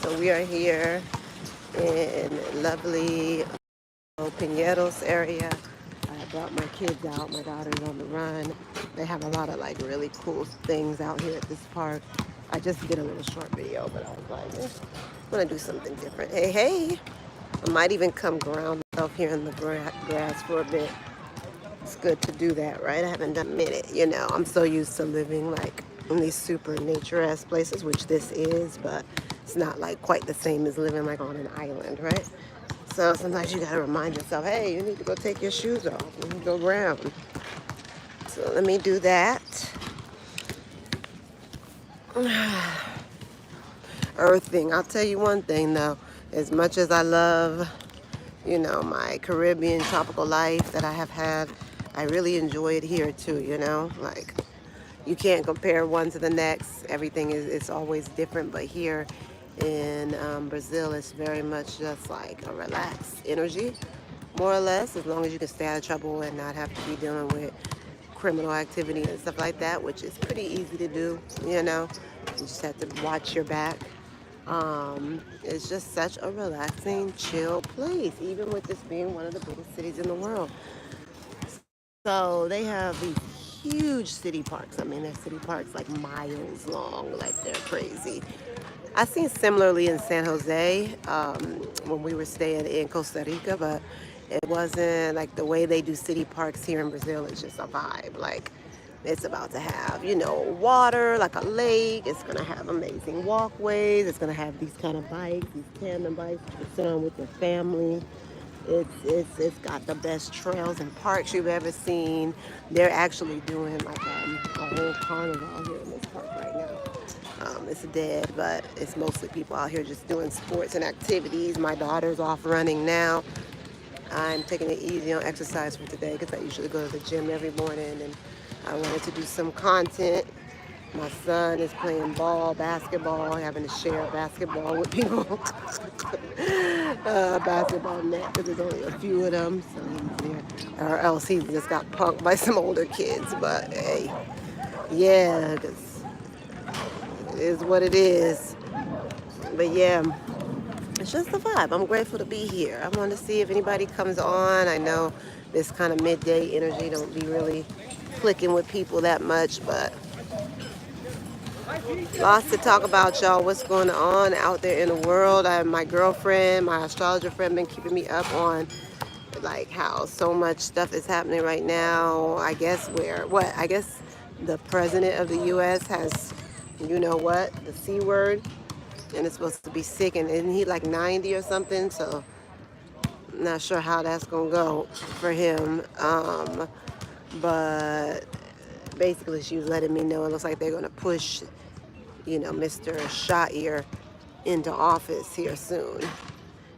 So we are here in lovely Pineros area. I brought my kids out. My daughter's on the run. They have a lot of like really cool things out here at this park. I just did a little short video, but I was like, I'm gonna do something different. Hey, hey! I might even come ground myself here in the grass for a bit. It's good to do that, right? I haven't done a minute. I'm so used to living like in these super nature-esque places, which this is, but it's not like quite the same as living like on an island, right? So sometimes you gotta remind yourself, hey, you need to go take your shoes off and go ground. So let me do that. Earthing. I'll tell you one thing though, as much as I love, my Caribbean tropical life that I have had, I really enjoy it here too, like you can't compare one to the next. Everything it's always different, but here in Brazil, it's very much just like a relaxed energy, more or less, as long as you can stay out of trouble and not have to be dealing with criminal activity and stuff like that, which is pretty easy to do, You just have to watch your back. It's just such a relaxing, chill place, even with this being one of the biggest cities in the world. So they have these huge city parks. I mean, there's city parks like miles long, like they're crazy. I seen similarly in San Jose when we were staying in Costa Rica, but it wasn't like the way they do city parks here in Brazil. It's just a vibe. Like it's about to have, water, like a lake. It's gonna have amazing walkways. It's gonna have these kind of bikes, these tandem bikes you can sit on with your family. It's got the best trails and parks you've ever seen. They're actually doing like a whole carnival here in this park right now. It's dead, but it's mostly people out here just doing sports and activities. My daughter's off running now. I'm taking it easy on exercise for today because I usually go to the gym every morning, and I wanted to do some content. My son is playing basketball, having to share basketball with people. Basketball net because there's only a few of them, so he's there. Or else he just got punked by some older kids. But hey, yeah, because it is what it is. But yeah, it's just the vibe. I'm grateful to be here. I want to see if anybody comes on. I know this kind of midday energy don't be really clicking with people that much, but lots to talk about, y'all. What's going on out there in the world? My girlfriend, my astrologer friend, been keeping me up on like how so much stuff is happening right now. I guess I guess the president of the U.S. has, the C word, and it's supposed to be sick, and isn't he like 90 or something? So I'm not sure how that's gonna go for him. But basically, she was letting me know it looks like they're gonna push, Mr. Sha'ir into office here soon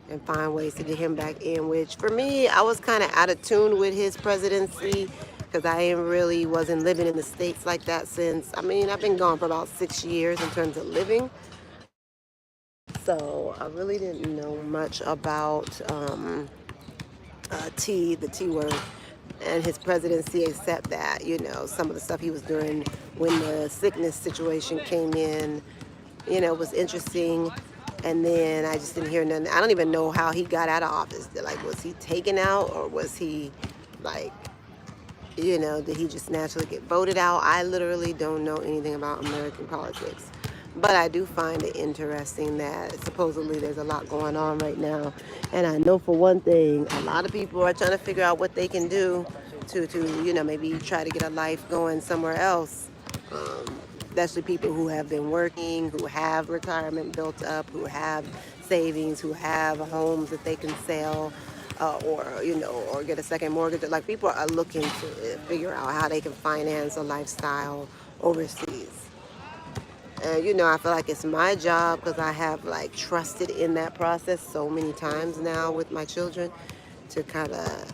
and find ways to get him back in, which for me, I was kind of out of tune with his presidency because I really wasn't living in the States like that since, I've been gone for about 6 years in terms of living. So I really didn't know much about the T word, and his presidency, except that, some of the stuff he was doing when the sickness situation came in, was interesting. And then I just didn't hear nothing. I don't even know how he got out of office. Like, was he taken out, or was he like, did he just naturally get voted out? I literally don't know anything about American politics. But I do find it interesting that supposedly there's a lot going on right now. And I know for one thing, a lot of people are trying to figure out what they can do to maybe try to get a life going somewhere else. Especially people who have been working, who have retirement built up, who have savings, who have homes that they can sell, or get a second mortgage. Like, people are looking to figure out how they can finance a lifestyle overseas. And I feel like it's my job because I have like trusted in that process so many times now with my children to kind of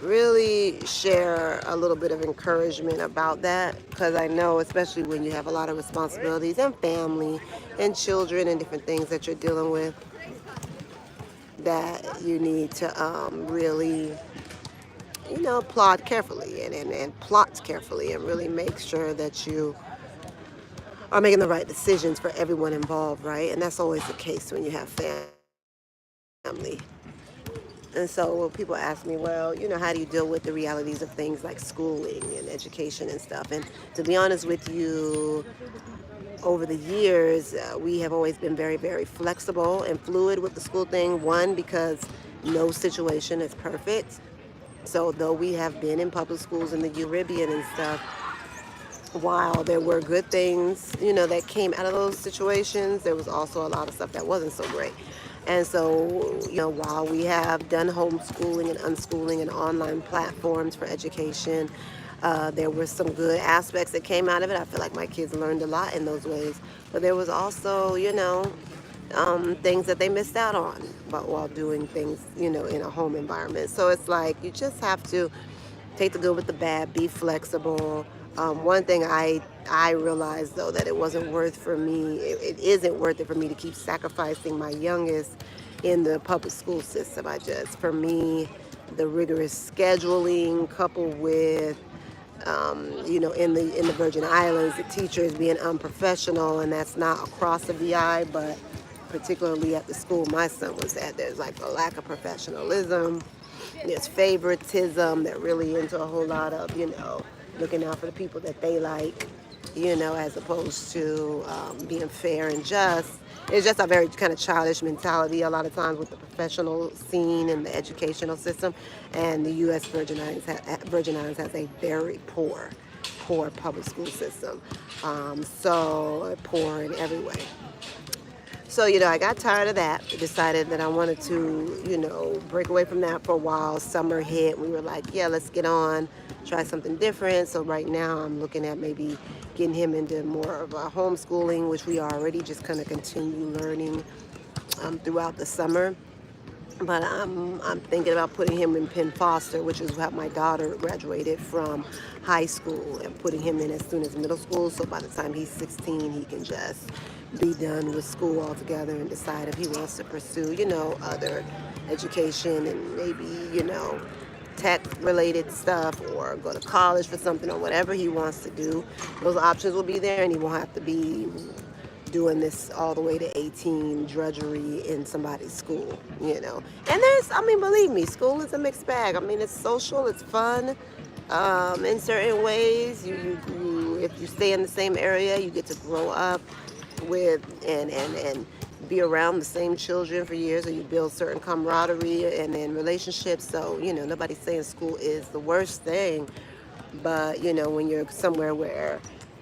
really share a little bit of encouragement about that, because I know, especially when you have a lot of responsibilities and family and children and different things that you're dealing with, that you need to really plot carefully and plot carefully and really make sure that you are making the right decisions for everyone involved, right? And that's always the case when you have family. And so when people ask me, well, how do you deal with the realities of things like schooling and education and stuff? And to be honest with you, over the years, we have always been very, very flexible and fluid with the school thing. One, because no situation is perfect. So though we have been in public schools in the Caribbean and stuff, while there were good things, that came out of those situations, there was also a lot of stuff that wasn't so great. And so, while we have done homeschooling and unschooling and online platforms for education, there were some good aspects that came out of it. I feel like my kids learned a lot in those ways. But there was also, things that they missed out on, but while doing things, in a home environment. So it's like you just have to take the good with the bad, be flexible. One thing I realized though that it wasn't worth for me. It isn't worth it for me to keep sacrificing my youngest in the public school system. For me, the rigorous scheduling coupled with in the Virgin Islands, the teachers being unprofessional, and that's not across the VI, but particularly at the school my son was at, there's like a lack of professionalism. There's favoritism. They're really into a whole lot of, looking out for the people that they like, as opposed to being fair and just. It's just a very kind of childish mentality a lot of times with the professional scene and the educational system. And the U.S. Virgin Islands has a very poor public school system. So poor in every way. So, I got tired of that. Decided that I wanted to, break away from that for a while. Summer hit. We were like, yeah, let's get on, try something different. So right now I'm looking at maybe getting him into more of a homeschooling, which we already just kind of continue learning throughout the summer. But I'm thinking about putting him in Penn Foster, which is what my daughter graduated from high school, and putting him in as soon as middle school. So by the time he's 16, he can just be done with school altogether and decide if he wants to pursue, other education and maybe, tech related stuff or go to college for something or whatever he wants to do. Those options will be there, and he won't have to be doing this all the way to 18 drudgery in somebody's school. And believe me, school is a mixed bag. It's social, it's fun. In certain ways, if you stay in the same area, you get to grow up with and be around the same children for years, or you build certain camaraderie and then relationships. So, nobody's saying school is the worst thing, but, when you're somewhere where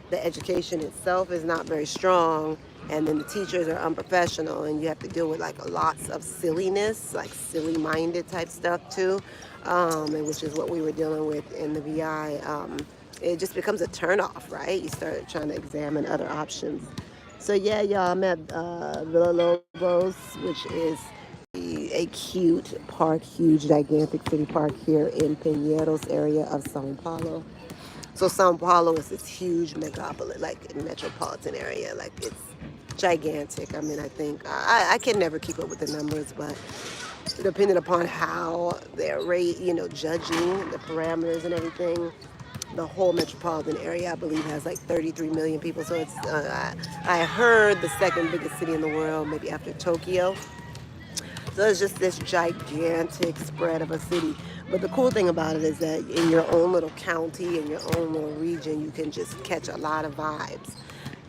the education itself is not very strong, and then the teachers are unprofessional, and you have to deal with like lots of silliness, like silly-minded type stuff too, and which is what we were dealing with in the VI. It just becomes a turnoff, right? You start trying to examine other options. So yeah, y'all, I'm at Villa Lobos, which is a cute park, huge, gigantic city park here in Pinheiros area of Sao Paulo. So Sao Paulo is this huge megapolis, like metropolitan area. Like it's gigantic. I think I can never keep up with the numbers, but depending upon how they're judging the parameters and everything, the whole metropolitan area, I believe, has like 33 million people. So it's, I heard, the second biggest city in the world, maybe after Tokyo. So it's just this gigantic spread of a city. But the cool thing about it is that in your own little county, in your own little region, you can just catch a lot of vibes.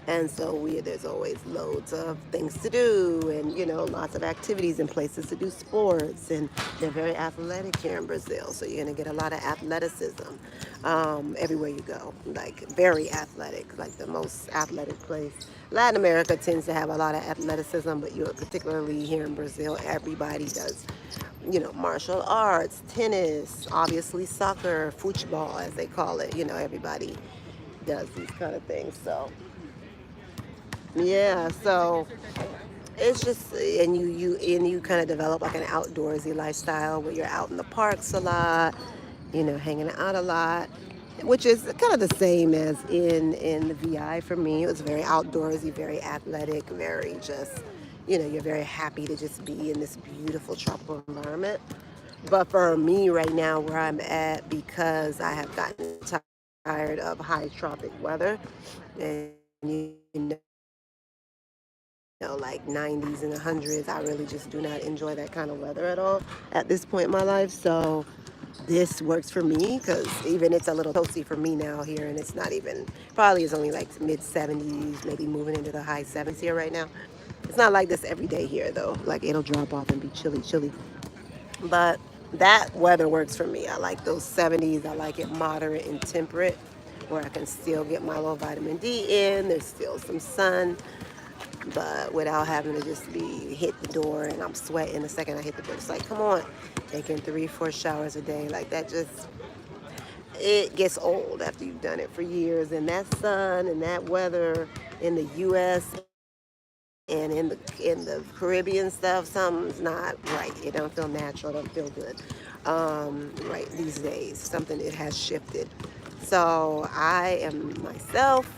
And so there's always loads of things to do, and lots of activities and places to do sports, and they're very athletic here in Brazil. So you're gonna get a lot of athleticism everywhere you go, like very athletic, like the most athletic place. Latin America tends to have a lot of athleticism, but particularly here in Brazil, everybody does, martial arts, tennis, obviously soccer, football as they call it. Everybody does these kind of things. So. Yeah, so it's just, and you kind of develop like an outdoorsy lifestyle where you're out in the parks a lot, hanging out a lot, which is kind of the same as in the VI for me. It was very outdoorsy, very athletic, very just, you're very happy to just be in this beautiful tropical environment. But for me right now, where I'm at, because I have gotten tired of high tropic weather, and like 90s and 100s. I really just do not enjoy that kind of weather at all at this point in my life. So this works for me because even it's a little toasty for me now here, and it's not even, probably is only like mid 70s, maybe moving into the high 70s here right now. It's not like this every day here though. Like it'll drop off and be chilly, chilly. But that weather works for me. I like those 70s. I like it moderate and temperate where I can still get my little vitamin D in. There's still some sun, but without having to just be hit the door and I'm sweating the second I hit the door. It's like, come on, taking 3, 4 showers a day. Like that just, it gets old after you've done it for years. And that sun and that weather in the US and in the Caribbean stuff, something's not right. It don't feel natural, it don't feel good. Right these days. Something, it has shifted. So I am myself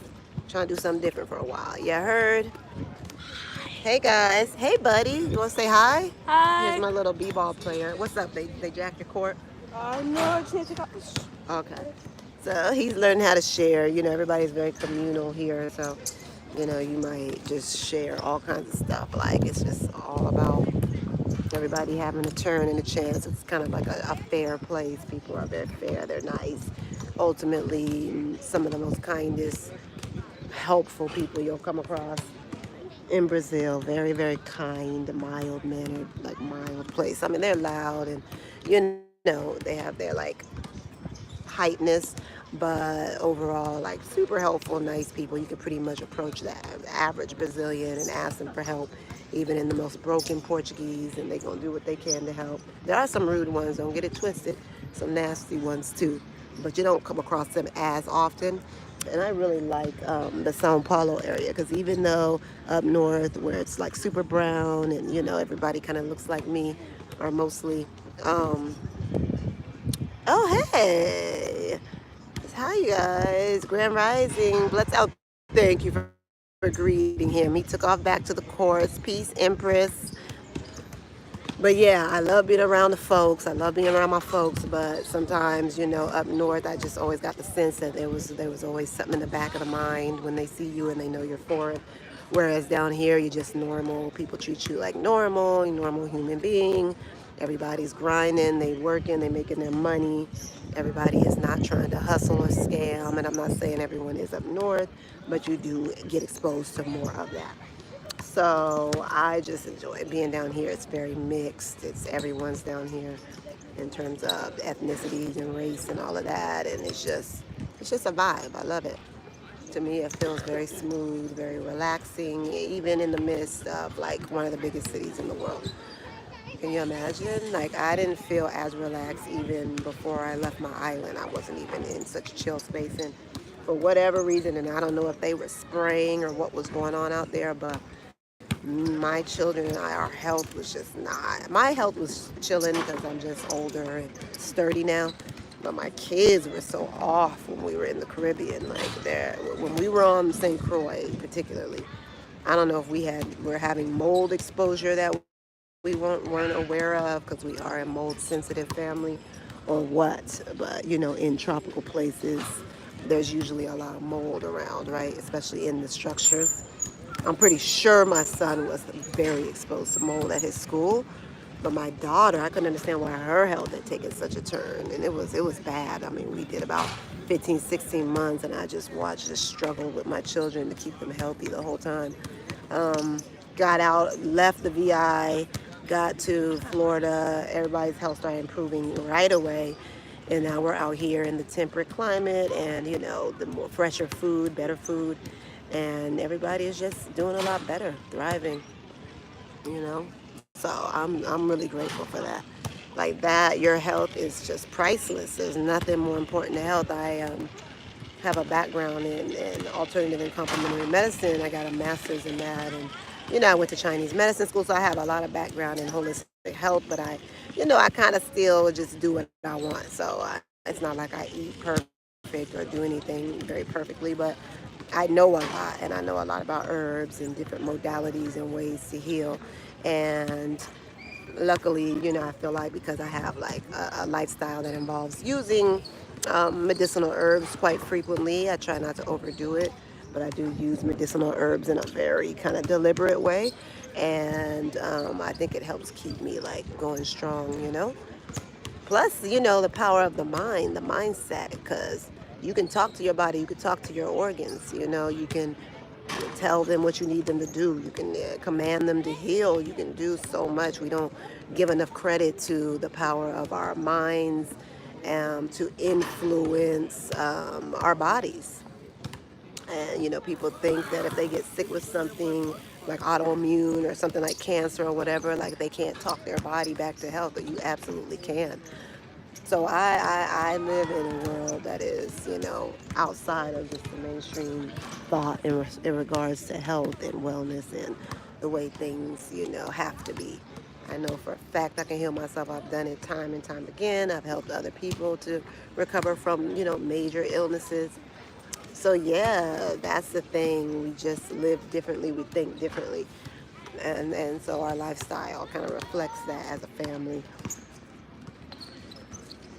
trying to do something different for a while. You heard? Hey guys. Hey buddy. You wanna say hi? Here's Hi. my little b-ball player. What's up? They jacked your court? No, I just need to take out this. Okay. So he's learning how to share. Everybody's very communal here. So, you might just share all kinds of stuff. Like it's just all about everybody having a turn and a chance. It's kind of like a fair place. People are very fair. They're nice. Ultimately, some of the most kindest, helpful people you'll come across in Brazil. Very, very kind, mild mannered, like mild place. I mean, they're loud and, they have their like heightness, but overall, like super helpful, nice people. You could pretty much approach the average Brazilian and ask them for help, even in the most broken Portuguese, and they're gonna do what they can to help. There are some rude ones, don't get it twisted, some nasty ones too, but you don't come across them as often. And I really like the Sao Paulo area because even though up north where it's like super brown and everybody kind of looks like me, or mostly. Oh hey, hi you guys, Grand Rising, Blitz out. Thank you for greeting him. He took off back to the course. Peace, Empress. But yeah, I love being around the folks. I love being around my folks. But sometimes, up north, I just always got the sense that there was always something in the back of the mind when they see you and they know you're foreign. Whereas down here, you're just normal. People treat you like normal, a normal human being. Everybody's grinding, they working, they making their money. Everybody is not trying to hustle or scam. And I'm not saying everyone is up north, but you do get exposed to more of that. So I just enjoy being down here. It's very mixed. It's everyone's down here in terms of ethnicities and race and all of that. And it's just a vibe. I love it. To me, it feels very smooth, very relaxing, even in the midst of like one of the biggest cities in the world. Can you imagine? Like I didn't feel as relaxed even before I left my island. I wasn't even in such a chill space, and for whatever reason, and I don't know if they were spraying or what was going on out there, but my children and I, our health was just not. My health was chilling because I'm just older and sturdy now. But my kids were so off when we were in the Caribbean. Like there, when we were on St. Croix, particularly. I don't know if we're having mold exposure that we weren't aware of because we are a mold sensitive family, or what. But in tropical places, there's usually a lot of mold around, right? Especially in the structures. I'm pretty sure my son was very exposed to mold at his school, but my daughter, I couldn't understand why her health had taken such a turn, and it was bad. I mean, we did about 15, 16 months, and I just watched the struggle with my children to keep them healthy the whole time. Um, Got out, left the VI, got to Florida. Everybody's health started improving right away. And now we're out here in the temperate climate and, the more fresher food, better food. And everybody is just doing a lot better, thriving, you know. So I'm really grateful for that. Like that, your health is just priceless. There's nothing more important to health. I have a background in alternative and complementary medicine. I got a master's in that, and I went to Chinese medicine school, so I have a lot of background in holistic health. But I kind of still just do what I want. So it's not like I eat perfect or do anything very perfectly, but I know a lot, and I know a lot about herbs and different modalities and ways to heal. And luckily, I feel like because I have like a lifestyle that involves using medicinal herbs quite frequently, I try not to overdo it. but I do use medicinal herbs in a very kind of deliberate way. And I think it helps keep me like going strong, you know? Plus, you know, the power of the mind, the mindset, because you can talk to your body, you can talk to your organs, you know, you can tell them what you need them to do, you can command them to heal, you can do so much. We don't give enough credit to the power of our minds to influence our bodies. And, you know, people think that if they get sick with something like autoimmune or something like cancer or whatever, like they can't talk their body back to health, but you absolutely can. So I live in a world that is, you know, outside of just the mainstream thought in regards to health and wellness and the way things, you know, have to be. I know for a fact I can heal myself. I've done it time and time again. I've helped other people to recover from, you know, major illnesses. So yeah, that's the thing. We just live differently. We think differently. And so our lifestyle kind of reflects that as a family.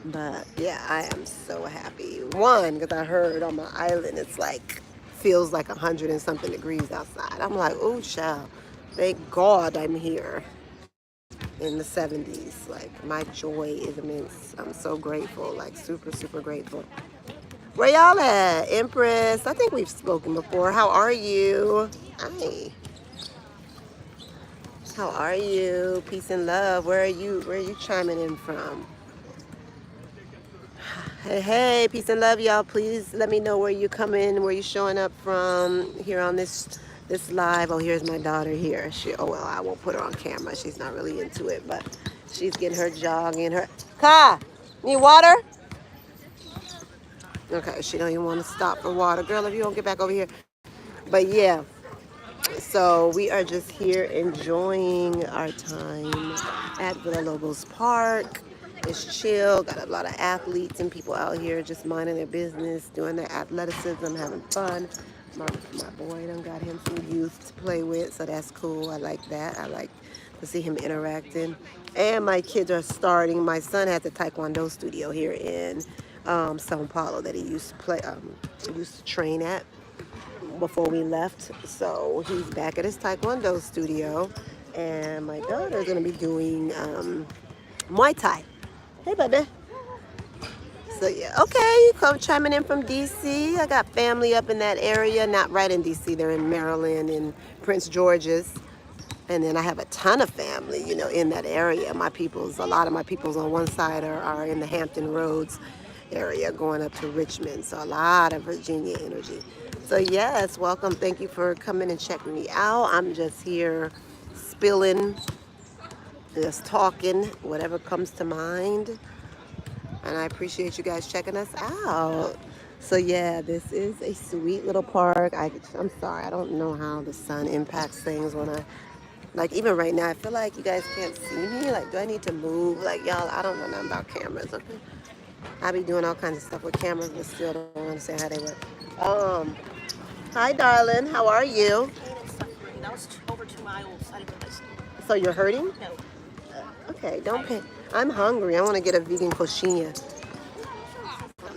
But yeah, I am so happy. One, because I heard on my island it's like feels like 100 and something degrees outside. I'm like, oh child, thank God I'm here in the 70s. Like my joy is immense. I'm so grateful, like super, super grateful. Where y'all at? Empress, I think we've spoken before. How are you? Hi. How are you? Peace and love. Where are you? Where are you chiming in from? Hey, hey, peace and love, y'all. Please let me know where you coming, where you showing up from here on this live. Oh, here's my daughter here. Oh well, I won't put her on camera. She's not really into it, but she's getting her jog in her. Ka, need water? Okay, she don't even want to stop for water. Girl, if you don't get back over here. But yeah, so we are just here enjoying our time at Villalobos Park. It's chill. Got a lot of athletes and people out here just minding their business, doing their athleticism, having fun. My boy done got him some youth to play with, so that's cool. I like that. I like to see him interacting. And my kids are starting. My son has a Taekwondo studio here in Sao Paulo that he used to train at before we left. So he's back at his Taekwondo studio, and my daughter's gonna be doing Muay Thai. Hey, baby. So yeah, okay, you come chiming in from DC. I got family up in that area, not right in DC. They're in Maryland and Prince George's. And then I have a ton of family, you know, in that area. A lot of my peoples on one side are in the Hampton Roads area going up to Richmond. So a lot of Virginia energy. So yes, welcome. Thank you for coming and checking me out. I'm just here spilling, just talking, whatever comes to mind. And I appreciate you guys checking us out. So yeah, this is a sweet little park. I'm sorry, I don't know how the sun impacts things when I like even right now, I feel like you guys can't see me. Like, do I need to move? Like, y'all, I don't know nothing about cameras. Okay? I be doing all kinds of stuff with cameras, but still don't understand how they work. Um, Hi, darling. How are you? Pain and suffering. That was over 2 miles. I didn't realize. So you're hurting? No. Okay, don't pay. I'm hungry. I want to get a vegan coxinha.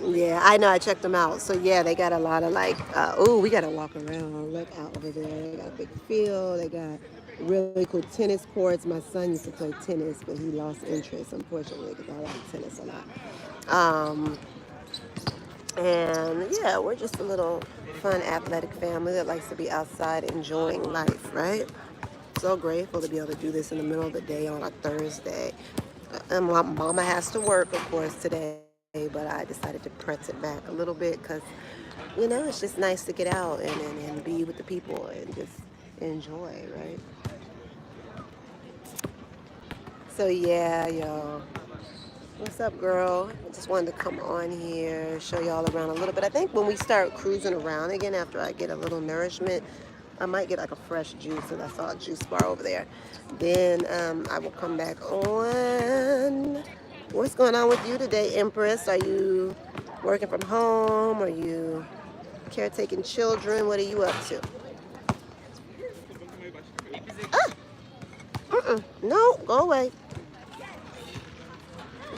Yeah, I know. I checked them out. So yeah, they got a lot of like, oh, we got to walk around. Look out over there. They got a big field. They got really cool tennis courts. My son used to play tennis, but he lost interest, unfortunately, because I like tennis a lot. And yeah, we're just a little fun, athletic family that likes to be outside enjoying life, right? So grateful to be able to do this in the middle of the day on a Thursday. And my mama has to work, of course, today, but I decided to press it back a little bit because, you know, it's just nice to get out and be with the people and just enjoy, right? So yeah, y'all. What's up, girl? I just wanted to come on here, show y'all around a little bit. I think when we start cruising around again, after I get a little nourishment, I might get like a fresh juice, and I saw a juice bar over there. Then I will come back on. What's going on with you today, Empress? Are you working from home? Are you caretaking children? What are you up to? Ah, no, go away.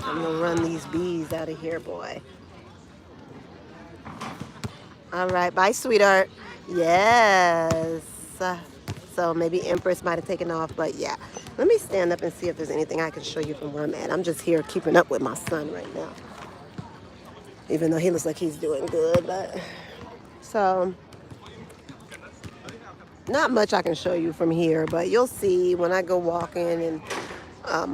I'm gonna run these bees out of here, boy. All right, bye, sweetheart. Yes. So maybe Empress might have taken off, but yeah. Let me stand up and see if there's anything I can show you from where I'm at. I'm just here keeping up with my son right now, even though he looks like he's doing good. But so not much I can show you from here, but you'll see when I go walking and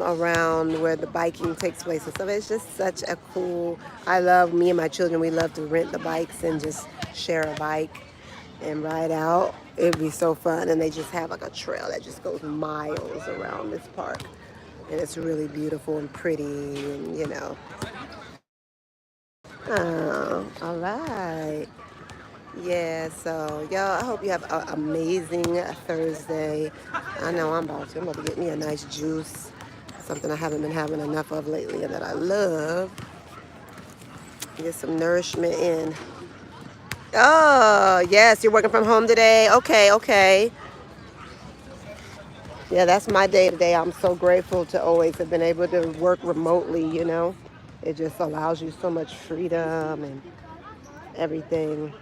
around where the biking takes place and stuff. It's just such a cool. I love me and my children. We love to rent the bikes and just share a bike and ride out. It'd be so fun. And they just have like a trail that just goes miles around this park, and it's really beautiful and pretty, and Oh, all right. Yeah, so y'all, I hope you have an amazing Thursday. I know I'm about to get me a nice juice, something I haven't been having enough of lately and that I love. Get some nourishment in. Oh, yes, you're working from home today. Okay, okay. Yeah, that's my day today. I'm so grateful to always have been able to work remotely. It just allows you so much freedom and everything.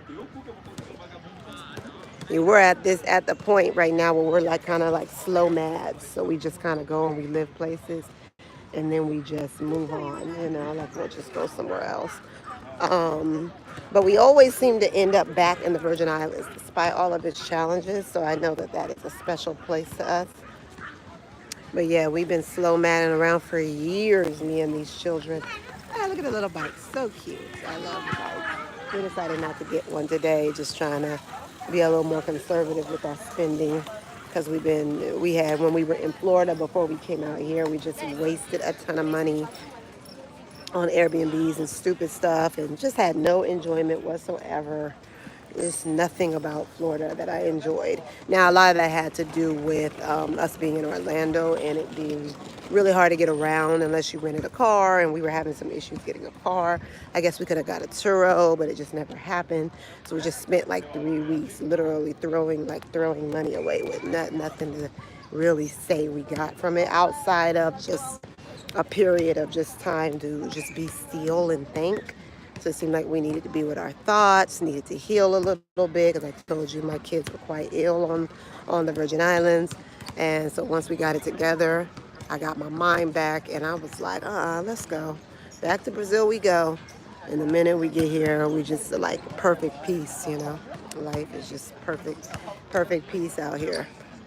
We're at the point right now where we're like kind of like slow mads. So we just kind of go and we live places and then we just move on, like we'll just go somewhere else. Um, but we always seem to end up back in the Virgin Islands despite all of its challenges. So I know that that is a special place to us. But yeah, we've been slow madding around for years, me and these children. Ah, look at the little bike. So cute. I love the bike. We decided not to get one today, just trying to be a little more conservative with our spending. Because we had, when we were in Florida before we came out here, we just wasted a ton of money on Airbnbs and stupid stuff and just had no enjoyment whatsoever. There's nothing about Florida that I enjoyed. Now, a lot of that had to do with us being in Orlando and it being really hard to get around unless you rented a car, and we were having some issues getting a car. I guess we could have got a Turo, but it just never happened. So we just spent like 3 weeks literally throwing money away with nothing to really say we got from it outside of just a period of just time to just be still and think. So it seemed like we needed to be with our thoughts, needed to heal a little bit, because I told you my kids were quite ill on the Virgin Islands. And so once we got it together, I got my mind back and I was like, let's go. Back to Brazil we go. And the minute we get here, we just like perfect peace. Life is just perfect peace out here.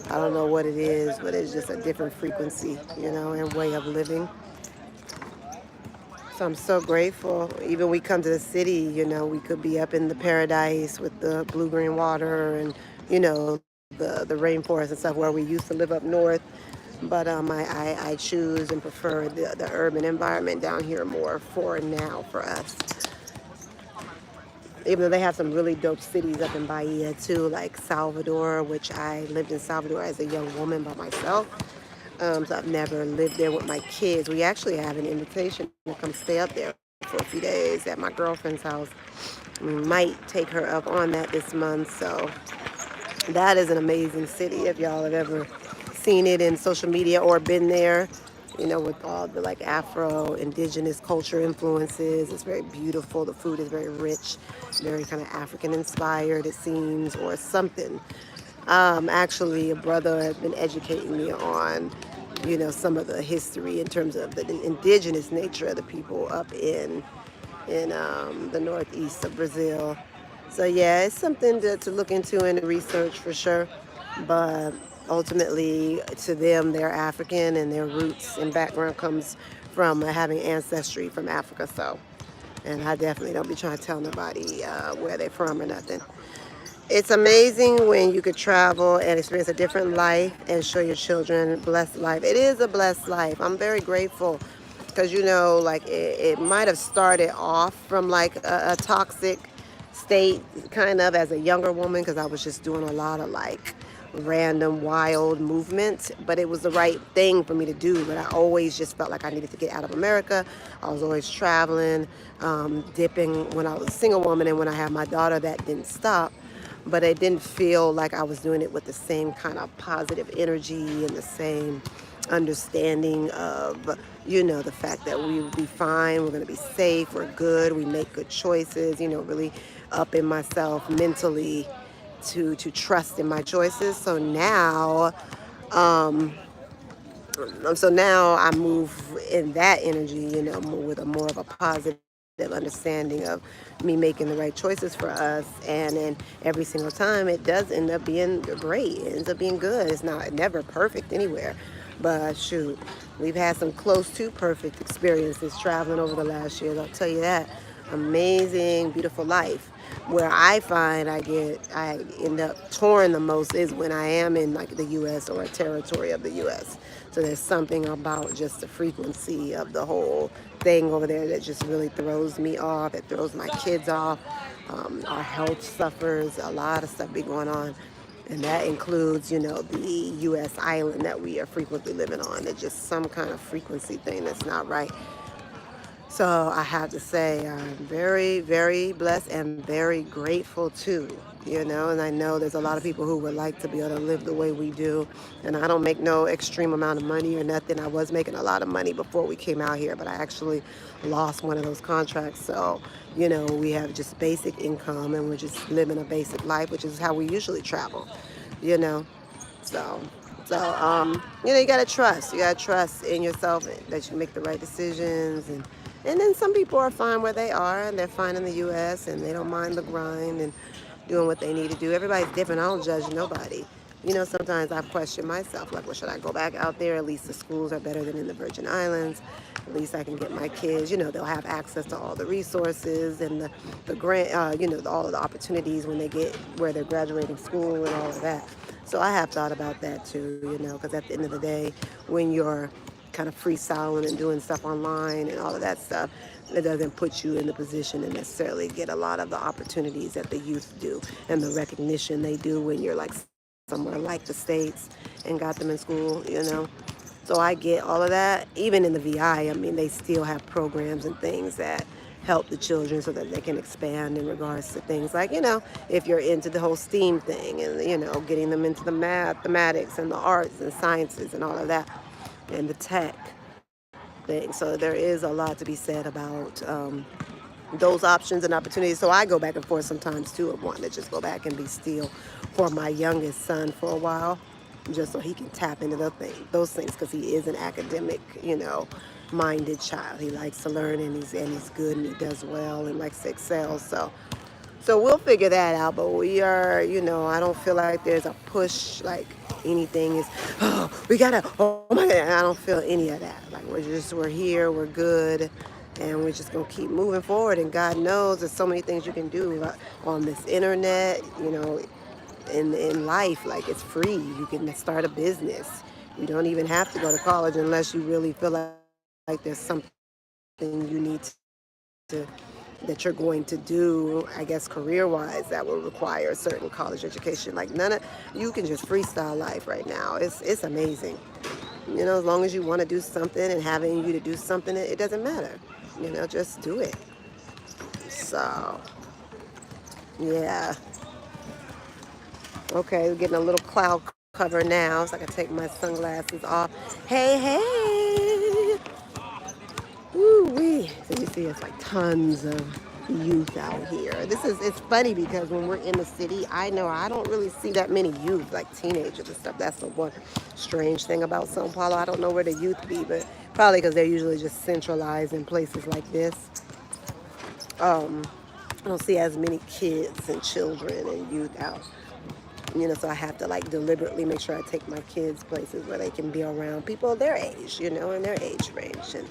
I don't know what it is, but it's just a different frequency, and way of living. So I'm so grateful. Even we come to the city, we could be up in the paradise with the blue green water and, the rainforest and stuff where we used to live up north. But I choose and prefer the urban environment down here more for now for us. Even though they have some really dope cities up in Bahia too, like Salvador, which I lived in Salvador as a young woman by myself. So I've never lived there with my kids. We actually have an invitation to come stay up there for a few days at my girlfriend's house. We might take her up on that this month. So that is an amazing city if y'all have ever seen it in social media or been there, with all the like Afro indigenous culture influences. It's very beautiful. The food is very rich, very kind of African inspired, it seems, or something. Actually, a brother has been educating me on, some of the history in terms of the indigenous nature of the people up in the northeast of Brazil. So yeah, it's something to look into and research for sure. But ultimately, to them, they're African and their roots and background comes from having ancestry from Africa. So, and I definitely don't be trying to tell nobody where they're from or nothing. It's amazing when you could travel and experience a different life and show your children a blessed life. It is a blessed life. I'm very grateful because like it might have started off from like a toxic state, kind of as a younger woman, because I was just doing a lot of like random wild movement, but it was the right thing for me to do. But I always just felt like I needed to get out of America. I was always traveling, dipping when I was a single woman, and when I had my daughter, that didn't stop. But it didn't feel like I was doing it with the same kind of positive energy and the same understanding of, the fact that we will be fine, we're going to be safe, we're good, we make good choices, really up in myself mentally to trust in my choices. Um, so now I move in that energy, with a more of a positive understanding of me making the right choices for us. And then every single time it does end up being great. It ends up being good. It's not never perfect anywhere. But shoot, we've had some close to perfect experiences traveling over the last years. I'll tell you that. Amazing, beautiful life. Where I find I end up touring the most is when I am in like the U.S. or a territory of the U.S. So there's something about just the frequency of the whole thing over there that just really throws me off. It throws my kids off. Our health suffers. A lot of stuff be going on. And that includes, the U.S. island that we are frequently living on. It's just some kind of frequency thing that's not right. So I have to say, I'm very, very blessed and very grateful too. And I know there's a lot of people who would like to be able to live the way we do. And I don't make no extreme amount of money or nothing. I was making a lot of money before we came out here, but I actually lost one of those contracts. So, we have just basic income and we're just living a basic life, which is how we usually travel, you know. So, you gotta trust. You gotta trust in yourself that you make the right decisions, and then some people are fine where they are, and they're fine in the U.S. and they don't mind the grind and doing what they need to do. Everybody's different. I don't judge nobody. Sometimes I question myself, like, well, should I go back out there? At least the schools are better than in the Virgin Islands. At least I can get my kids. They'll have access to all the resources and the grant, all of the opportunities when they get where they're graduating school and all of that. So I have thought about that too, because at the end of the day, when you're kind of freestyling and doing stuff online and all of that stuff, it doesn't put you in the position to necessarily get a lot of the opportunities that the youth do and the recognition they do when you're like somewhere like the States and got them in school. So I get all of that. Even in the VI, I mean, they still have programs and things that help the children so that they can expand in regards to things like, if you're into the whole STEAM thing and, getting them into the mathematics and the arts and sciences and all of that and the tech thing. So there is a lot to be said about those options and opportunities. So I go back and forth sometimes too of wanting to just go back and be still for my youngest son for a while, just so he can tap into those things, because he is an academic, minded child. He likes to learn, and he's good, and he does well and likes to excel. So we'll figure that out. But we are, I don't feel like there's a push like anything is, oh, we gotta, oh my God. I don't feel any of that. Like we're here, we're good, and we're just gonna keep moving forward. And God knows there's so many things you can do on this internet, in life. Like it's free. You can start a business. You don't even have to go to college unless you really feel like there's something you need that you're going to do, I guess, career-wise, that will require a certain college education. Like you can just freestyle life right now. It's amazing. As long as you want to do something and having you to do something, it doesn't matter. Just do it. So, yeah. Okay, we're getting a little cloud cover now, so I can take my sunglasses off. Hey, hey! Woo wee! So you see, it's like tons of youth out here. It's funny because when we're in the city, I know I don't really see that many youth, like teenagers and stuff. That's the one strange thing about Sao Paulo. I don't know where the youth be, but probably because they're usually just centralized in places like this. I don't see as many kids and children and youth out. So I have to like deliberately make sure I take my kids places where they can be around people their age, in their age range, and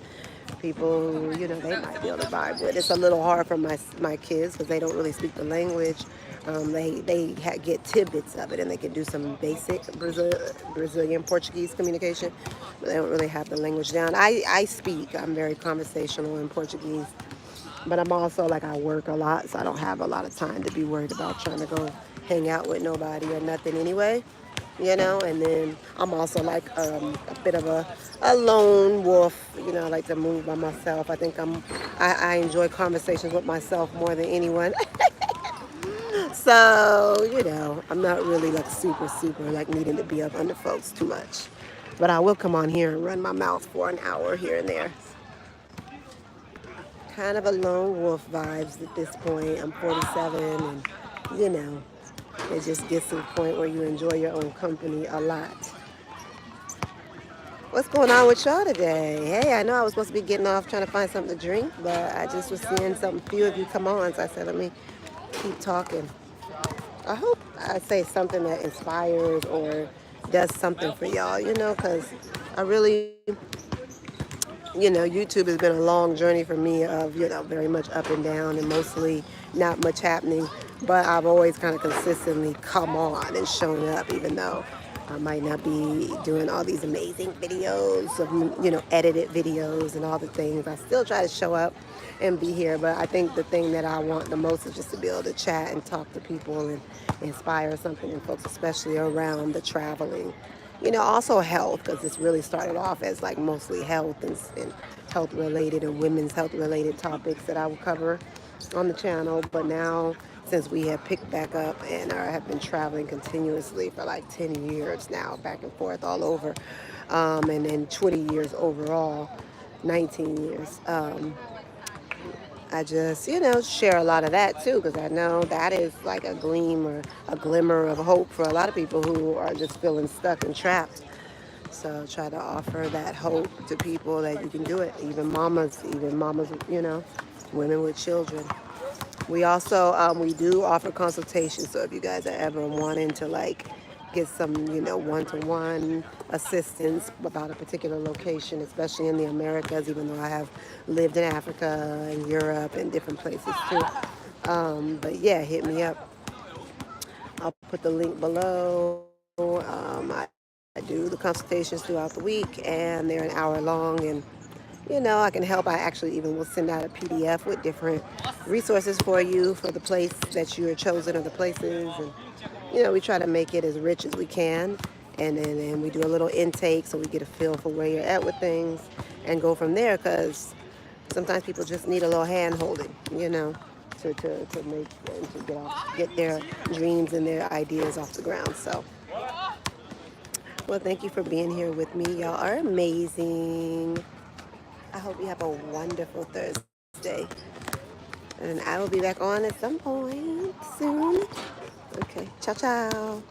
people who, they might be able to vibe with. It's a little hard for my kids because they don't really speak the language. They get tidbits of it, and they can do some basic Brazilian Portuguese communication, but they don't really have the language down. I speak. I'm very conversational in Portuguese, but I'm also like I work a lot, so I don't have a lot of time to be worried about trying to go hang out with nobody or nothing anyway. And then I'm also like a bit of a lone wolf. I like to move by myself. I think I enjoy conversations with myself more than anyone. So, I'm not really like super like needing to be up under folks too much. But I will come on here and run my mouth for an hour here and there. Kind of a lone wolf vibes at this point. I'm 47 and, you know, It just gets to the point where you enjoy your own company a lot. What's going on with y'all today? Hey, I know I was supposed to be getting off trying to find something to drink, but I just was seeing something, few of you come on, so I said, let me keep talking. I hope I say something that inspires or does something for y'all, because I really, YouTube has been a long journey for me of, very much up and down and mostly not much happening. But I've always kind of consistently come on and shown up, even though I might not be doing all these amazing videos of, edited videos and all the things. I still try to show up and be here. But I think the thing that I want the most is just to be able to chat and talk to people and inspire something in folks, especially around the traveling. Also health, because this really started off as like mostly health and health related and women's health related topics that I will cover on the channel. But now, since we have picked back up and have been traveling continuously for like 10 years now, back and forth all over, and then 20 years overall, 19 years. I just, share a lot of that too, because I know that is like a gleam or a glimmer of hope for a lot of people who are just feeling stuck and trapped. So try to offer that hope to people that you can do it. Even mamas, women with children. We also, we do offer consultations. So if you guys are ever wanting to like get some, one-to-one assistance about a particular location, especially in the Americas, even though I have lived in Africa and Europe and different places too. But yeah, hit me up. I'll put the link below. I do the consultations throughout the week, and they're an hour long, and I can help. I actually even will send out a PDF with different resources for you for the place that you are chosen or the places. And, we try to make it as rich as we can. And then we do a little intake so we get a feel for where you're at with things and go from there, because sometimes people just need a little hand holding, to make and to get their dreams and their ideas off the ground. So, well, thank you for being here with me. Y'all are amazing. I hope you have a wonderful Thursday. And I will be back on at some point soon. Okay. Ciao, ciao.